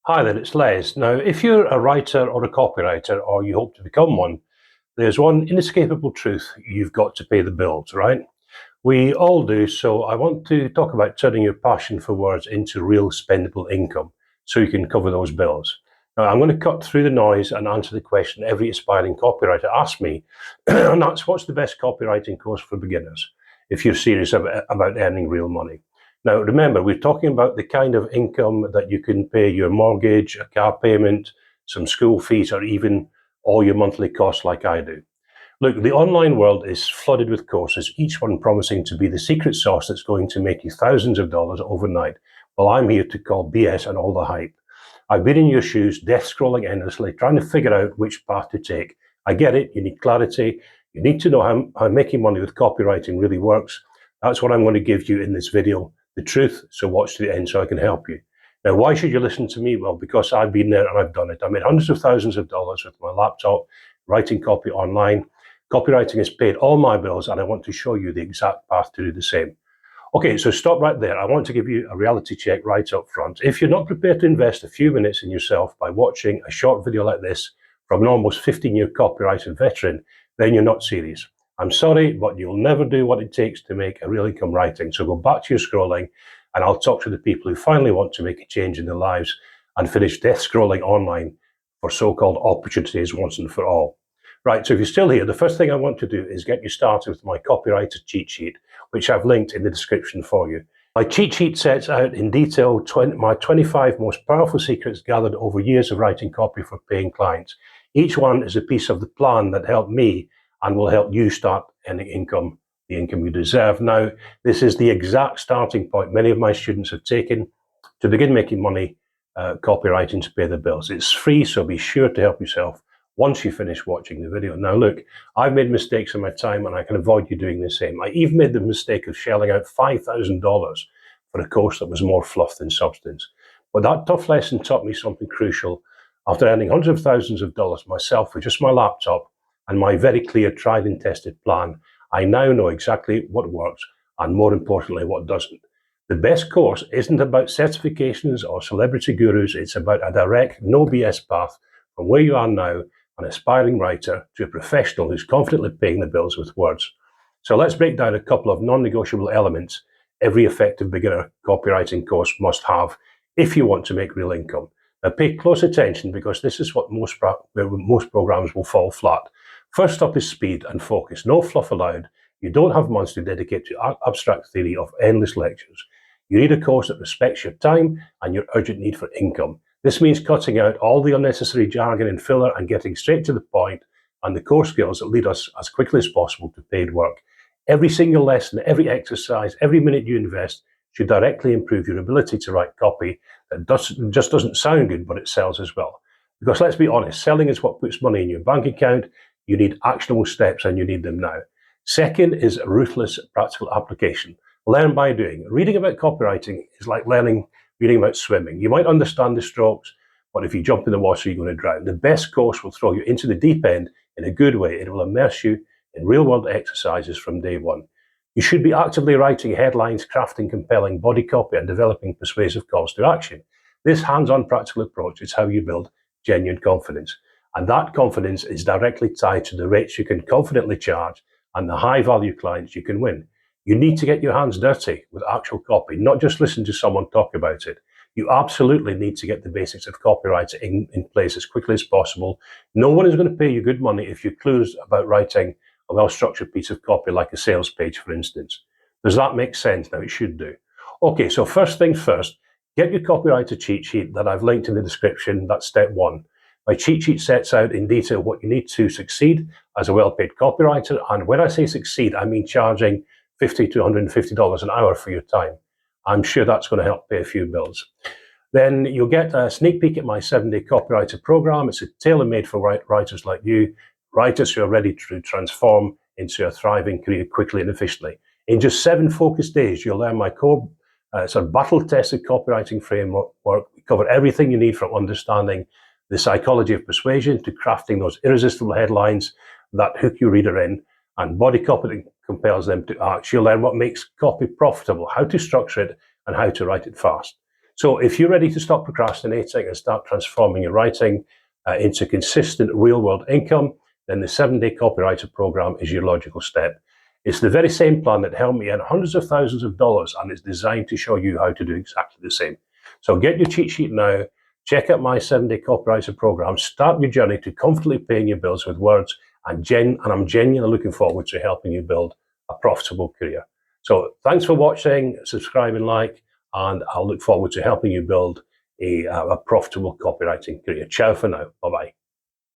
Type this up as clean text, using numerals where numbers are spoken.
Hi there, it's Les. Now, if you're a writer or a copywriter, or you hope to become one, there's one inescapable truth: you've got to pay the bills, right? We all do, so I want to talk about turning your passion for words into real spendable income so you can cover those bills. Now, I'm going to cut through the noise and answer the question every aspiring copywriter asks me, and that's: what's the best copywriting course for beginners if you're serious about earning real money? Now, remember, we're talking about the kind of income that you can pay your mortgage, a car payment, some school fees, or even all your monthly costs like I do. Look, the online world is flooded with courses, each one promising to be the secret sauce that's going to make you thousands of dollars overnight. Well, I'm here to call BS and all the hype. I've been in your shoes, death scrolling endlessly, trying to figure out which path to take. I get it, you need clarity, you need to know how making money with copywriting really works. That's what I'm going to give you in this video, the truth, so watch to the end so I can help you. Now, why should you listen to me? Well, because I've been there and I've done it. I made hundreds of thousands of dollars with my laptop, writing copy online. Copywriting has paid all my bills, and I want to show you the exact path to do the same. Okay, so stop right there. I want to give you a reality check right up front. If you're not prepared to invest a few minutes in yourself by watching a short video like this from an almost 15-year copywriting veteran, then you're not serious. I'm sorry, but you'll never do what it takes to make a real income writing. So go back to your scrolling, and I'll talk to the people who finally want to make a change in their lives and finish death scrolling online for so-called opportunities once and for all. Right, so if you're still here, the first thing I want to do is get you started with my copywriter cheat sheet, which I've linked in the description for you. My cheat sheet sets out in detail my 25 most powerful secrets gathered over years of writing copy for paying clients. Each one is a piece of the plan that helped me and will help you start earning income, the income you deserve. Now, this is the exact starting point many of my students have taken to begin making money copywriting to pay the bills. It's free, so be sure to help yourself once you finish watching the video. Now look, I've made mistakes in my time and I can avoid you doing the same. I even made the mistake of shelling out $5,000 for a course that was more fluff than substance. But that tough lesson taught me something crucial. After earning hundreds of thousands of dollars myself with just my laptop and my very clear tried and tested plan, I now know exactly what works and, more importantly, what doesn't. The best course isn't about certifications or celebrity gurus. It's about a direct, no BS path from where you are now, an aspiring writer, to a professional who's confidently paying the bills with words. So let's break down a couple of non-negotiable elements every effective beginner copywriting course must have if you want to make real income. Now pay close attention, because this is what most programs will fall flat. First up is speed and focus. No fluff allowed. You don't have months to dedicate to abstract theory of endless lectures. You need a course that respects your time and your urgent need for income. This means cutting out all the unnecessary jargon and filler and getting straight to the point and the core skills that lead us as quickly as possible to paid work. Every single lesson, every exercise, every minute you invest should directly improve your ability to write copy that just doesn't sound good, but it sells as well. Because let's be honest, selling is what puts money in your bank account. You need actionable steps, and you need them now. Second is ruthless practical application. Learn by doing. Reading about copywriting is like reading about swimming. You might understand the strokes, but if you jump in the water, you're going to drown. The best course will throw you into the deep end in a good way. It will immerse you in real-world exercises from day one. You should be actively writing headlines, crafting compelling body copy, and developing persuasive calls to action. This hands-on practical approach is how you build genuine confidence. And that confidence is directly tied to the rates you can confidently charge and the high-value clients you can win. You need to get your hands dirty with actual copy, not just listen to someone talk about it. You absolutely need to get the basics of copywriting in place as quickly as possible. No one is going to pay you good money if you're clueless about writing a well-structured piece of copy like a sales page, for instance. Does that make sense? Now, it should do. Okay, so first things first, get your copywriter cheat sheet that I've linked in the description. That's step one. My cheat sheet sets out in detail what you need to succeed as a well-paid copywriter. And when I say succeed, I mean charging $50 to $150 an hour for your time. I'm sure that's going to help pay a few bills. Then you'll get a sneak peek at my 7-day copywriter program. It's tailor-made for writers like you, writers who are ready to transform into a thriving career quickly and efficiently. In just 7 focused days, you'll learn my core battle-tested copywriting framework. We cover everything you need, from understanding the psychology of persuasion to crafting those irresistible headlines that hook your reader in, and body copy that compels them to act. You'll learn what makes copy profitable, how to structure it, and how to write it fast. So if you're ready to stop procrastinating and start transforming your writing into consistent real-world income, then the 7-Day Copywriter program is your logical step. It's the very same plan that helped me earn hundreds of thousands of dollars, and it's designed to show you how to do exactly the same. So get your cheat sheet now, check out my 7-Day Copywriter program, start your journey to comfortably paying your bills with words, and I'm genuinely looking forward to helping you build a profitable career. So thanks for watching, subscribe and like, and I'll look forward to helping you build a profitable copywriting career. Ciao for now. Bye-bye.